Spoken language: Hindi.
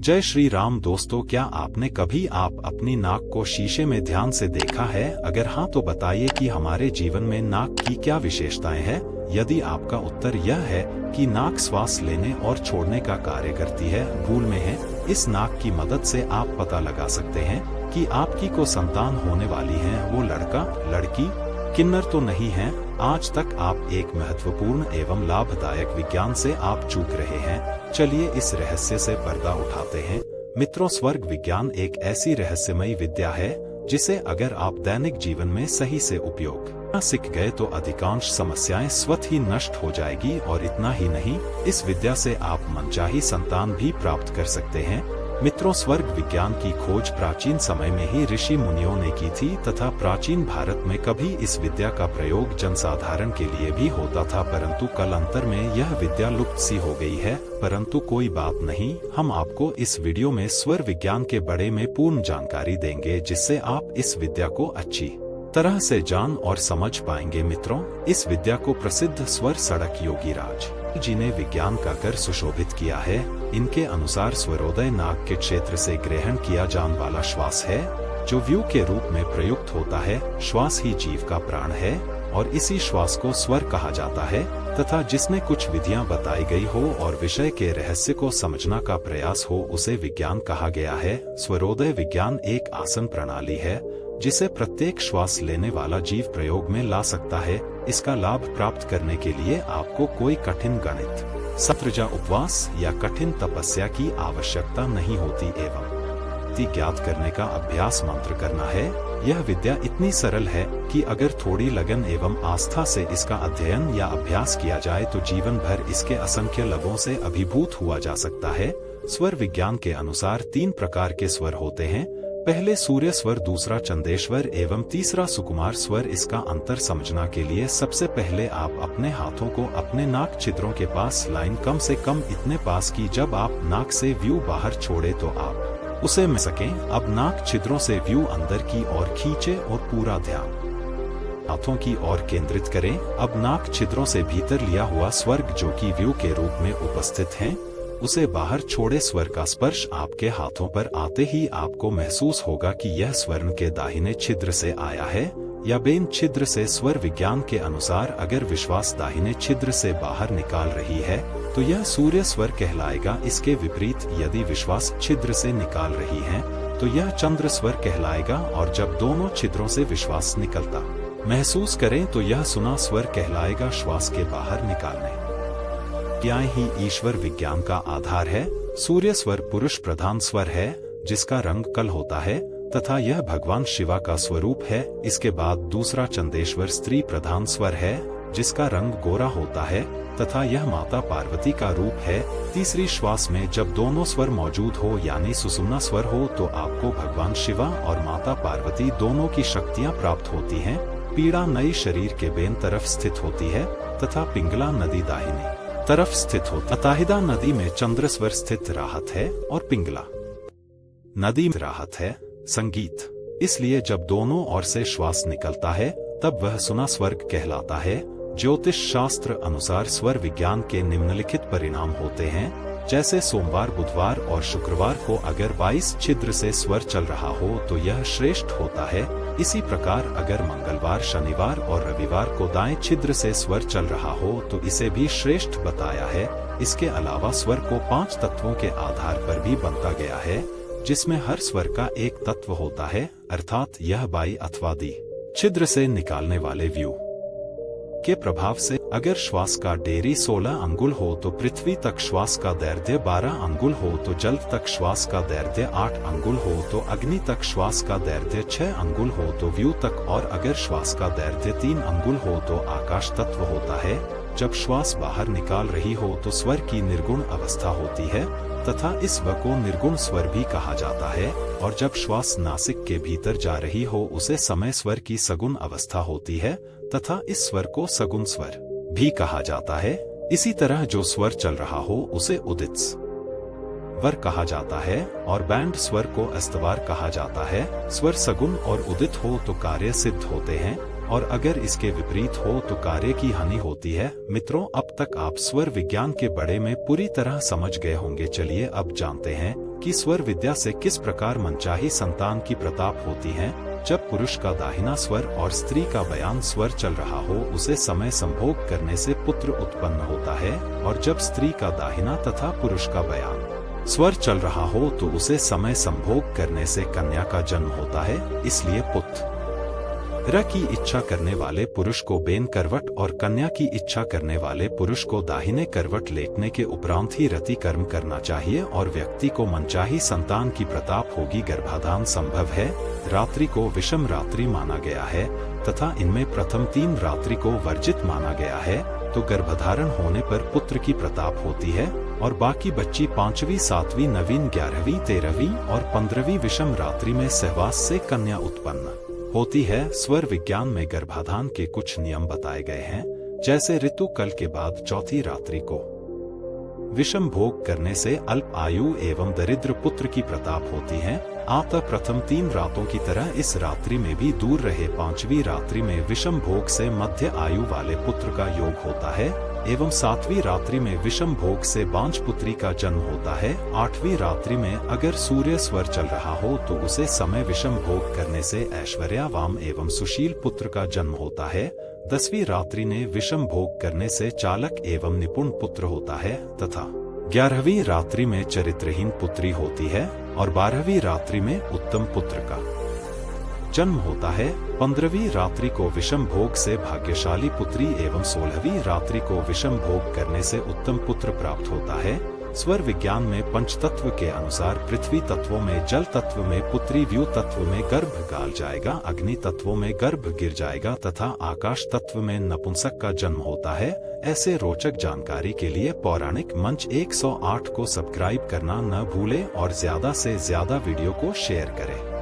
जय श्री राम दोस्तों, क्या आपने कभी आप अपनी नाक को शीशे में ध्यान से देखा है? अगर हाँ तो बताइए कि हमारे जीवन में नाक की क्या विशेषताएं हैं। यदि आपका उत्तर यह है कि नाक श्वास लेने और छोड़ने का कार्य करती है, भूल में है। इस नाक की मदद से आप पता लगा सकते हैं कि आपकी को संतान होने वाली है, वो लड़का लड़की किन्नर तो नहीं है। आज तक आप एक महत्वपूर्ण एवं लाभदायक विज्ञान से आप चूक रहे हैं। चलिए इस रहस्य से पर्दा उठाते हैं। मित्रों, स्वर्ग विज्ञान एक ऐसी रहस्यमयी विद्या है जिसे अगर आप दैनिक जीवन में सही से उपयोग सीख गए तो अधिकांश समस्याएं स्वतः ही नष्ट हो जाएगी। और इतना ही नहीं, इस विद्या से आप मनचाही संतान भी प्राप्त कर सकते हैं। मित्रों, स्वर्ग विज्ञान की खोज प्राचीन समय में ही ऋषि मुनियों ने की थी तथा प्राचीन भारत में कभी इस विद्या का प्रयोग जनसाधारण के लिए भी होता था, परंतु कालांतर में यह विद्या लुप्त सी हो गई है। परंतु कोई बात नहीं, हम आपको इस वीडियो में स्वर विज्ञान के बारे में पूर्ण जानकारी देंगे, जिससे आप इस विद्या को अच्छी तरह से जान और समझ पाएंगे। मित्रों, इस विद्या को प्रसिद्ध स्वर सड़क योगीराज जी ने विज्ञान का कर सुशोभित किया है। इनके अनुसार स्वरोदय नाक के क्षेत्र से ग्रहण किया जाने वाला श्वास है, जो व्यू के रूप में प्रयुक्त होता है। श्वास ही जीव का प्राण है और इसी श्वास को स्वर कहा जाता है तथा जिसमें कुछ विधियां बताई गई हो और विषय के रहस्य को समझना का प्रयास हो, उसे विज्ञान कहा गया है। स्वरोदय विज्ञान एक आसन प्रणाली है जिसे प्रत्येक श्वास लेने वाला जीव प्रयोग में ला सकता है। इसका लाभ प्राप्त करने के लिए आपको कोई कठिन गणित सत्र या उपवास या कठिन तपस्या की आवश्यकता नहीं होती एवं ज्ञात करने का अभ्यास मंत्र करना है। यह विद्या इतनी सरल है कि अगर थोड़ी लगन एवं आस्था से इसका अध्ययन या अभ्यास किया जाए तो जीवन भर इसके असंख्य लाभों से अभिभूत हुआ जा सकता है। स्वर विज्ञान के अनुसार 3 प्रकार के स्वर होते हैं। पहले सूर्य स्वर, दूसरा चंदेश्वर एवं तीसरा सुकुमार स्वर। इसका अंतर समझना के लिए सबसे पहले आप अपने हाथों को अपने नाक छिद्रों के पास लाइन कम से कम इतने पास की जब आप नाक से व्यू बाहर छोड़े तो आप उसे में सकें। अब नाक छिद्रों से व्यू अंदर की ओर खींचे और पूरा ध्यान हाथों की ओर केंद्रित करें। अब नाक छिद्रों से भीतर लिया हुआ स्वर्ग जो कि व्यू के रूप में उपस्थित है, उसे बाहर छोड़े। स्वर का स्पर्श आपके हाथों पर आते ही आपको महसूस होगा कि यह स्वर्ण के दाहिने छिद्र से आया है या बेन छिद्र से। स्वर विज्ञान के अनुसार अगर विश्वास दाहिने छिद्र से बाहर निकाल रही है तो यह सूर्य स्वर कहलाएगा। इसके विपरीत यदि विश्वास छिद्र से निकाल रही है तो यह चंद्र स्वर कहलाएगा। और जब दोनों छिद्रों से विश्वास निकलता महसूस करें तो यह सुना स्वर कहलाएगा। श्वास के बाहर निकालने क्या ही ईश्वर विज्ञान का आधार है। सूर्य स्वर पुरुष प्रधान स्वर है जिसका रंग कल होता है तथा यह भगवान शिवा का स्वरूप है। इसके बाद दूसरा चंदेश्वर स्त्री प्रधान स्वर है जिसका रंग गोरा होता है तथा यह माता पार्वती का रूप है। तीसरी श्वास में जब दोनों स्वर मौजूद हो यानी सुषुम्ना स्वर हो तो आपको भगवान शिवा और माता पार्वती दोनों की शक्तियां प्राप्त होती हैं। पीड़ा नई शरीर के बेन तरफ स्थित होती है तथा पिंगला नदी दाहिनी तरफ स्थित होती। अताहिदा नदी में चंद्र स्वर स्थित राहत है और पिंगला नदी में राहत है संगीत। इसलिए जब दोनों ओर से श्वास निकलता है तब वह सुना स्वर्ग कहलाता है। ज्योतिष शास्त्र अनुसार स्वर विज्ञान के निम्नलिखित परिणाम होते हैं, जैसे सोमवार, बुधवार और शुक्रवार को अगर 22 छिद्र से स्वर चल रहा हो तो यह श्रेष्ठ होता है। इसी प्रकार अगर मंगलवार, शनिवार और रविवार को दाएं छिद्र से स्वर चल रहा हो तो इसे भी श्रेष्ठ बताया है। इसके अलावा स्वर को 5 तत्वों के आधार पर भी बांटा गया है, जिसमें हर स्वर का एक तत्व होता है, अर्थात यह बाई अथवा दी छिद्र से निकालने वाले व्यू के प्रभाव से अगर श्वास का डेरी 16 अंगुल हो तो पृथ्वी तक श्वास का दैर्घ्य 12 अंगुल हो तो जल तक श्वास का दैर्घ्य 8 अंगुल हो तो अग्नि तक श्वास का दैर्घ्य 6 अंगुल हो तो व्यू तक, और अगर श्वास का दैर्घ्य 3 अंगुल हो तो आकाश तत्व होता है। जब श्वास बाहर निकाल रही हो तो स्वर की निर्गुण अवस्था होती है तथा इस स्वर को निर्गुण स्वर भी कहा जाता है। और जब श्वास नासिक के भीतर जा रही हो उसे समय स्वर की सगुण अवस्था होती है तथा इस स्वर को सगुण स्वर भी कहा जाता है। इसी तरह जो स्वर चल रहा हो उसे उदित स्वर कहा जाता है और बैंड स्वर को अस्तवार कहा जाता है। स्वर सगुण और उदित हो तो कार्य सिद्ध होते हैं और अगर इसके विपरीत हो तो कार्य की हानि होती है। मित्रों, अब तक आप स्वर विज्ञान के बारे में पूरी तरह समझ गए होंगे। चलिए अब जानते हैं कि स्वर विद्या से किस प्रकार मनचाही संतान की प्रताप होती है। जब पुरुष का दाहिना स्वर और स्त्री का बयान स्वर चल रहा हो उसे समय संभोग करने से पुत्र उत्पन्न होता है, और जब स्त्री का दाहिना तथा पुरुष का बयान स्वर चल रहा हो तो उसे समय संभोग करने से कन्या का जन्म होता है। इसलिए पुत्र की इच्छा करने वाले पुरुष को बेन करवट और कन्या की इच्छा करने वाले पुरुष को दाहिने करवट लेटने के उपरांत ही रति कर्म करना चाहिए और व्यक्ति को मनचाही संतान की प्रताप होगी। गर्भाधान संभव है। रात्रि को विषम रात्रि माना गया है तथा इनमें प्रथम 3 रात्रि को वर्जित माना गया है, तो गर्भधारण होने पर पुत्र की प्रताप होती है और बाकी बच्ची 5वीं 7वीं 9वीं 11वीं 13वीं और 15वीं विषम रात्रि में सहवास से कन्या उत्पन्न होती है। स्वर विज्ञान में गर्भाधान के कुछ नियम बताए गए हैं, जैसे ऋतु कल के बाद चौथी रात्रि को विषम भोग करने से अल्प आयु एवं दरिद्र पुत्र की प्रताप होती है। अतः प्रथम 3 रातों की तरह इस रात्रि में भी दूर रहे 5वीं रात्रि में विषम भोग से मध्य आयु वाले पुत्र का योग होता है एवं 7वीं रात्रि में विषम भोग से बांझ पुत्री का जन्म होता है। 8वीं रात्रि में अगर सूर्य स्वर चल रहा हो तो उसे समय विषम भोग करने से ऐश्वर्यावान एवं सुशील पुत्र का जन्म होता है। 10वीं रात्रि ने विषम भोग करने से चालक एवं निपुण पुत्र होता है तथा 11वीं रात्रि में चरित्रहीन पुत्री होती है और 12वीं रात्रि में उत्तम पुत्र का जन्म होता है। 15वीं रात्रि को विषम भोग से भाग्यशाली पुत्री एवं 16वीं रात्रि को विषम भोग करने से उत्तम पुत्र प्राप्त होता है। स्वर विज्ञान में पंचतत्व के अनुसार पृथ्वी तत्वों में जल तत्व में पुत्री, व्यू तत्व में गर्भ गाल जाएगा, अग्नि तत्वों में गर्भ गिर जाएगा तथा आकाश तत्व में नपुंसक का जन्म होता है। ऐसे रोचक जानकारी के लिए पौराणिक मंच 108 को सब्सक्राइब करना न भूले और ज्यादा से ज्यादा वीडियो को शेयर करें।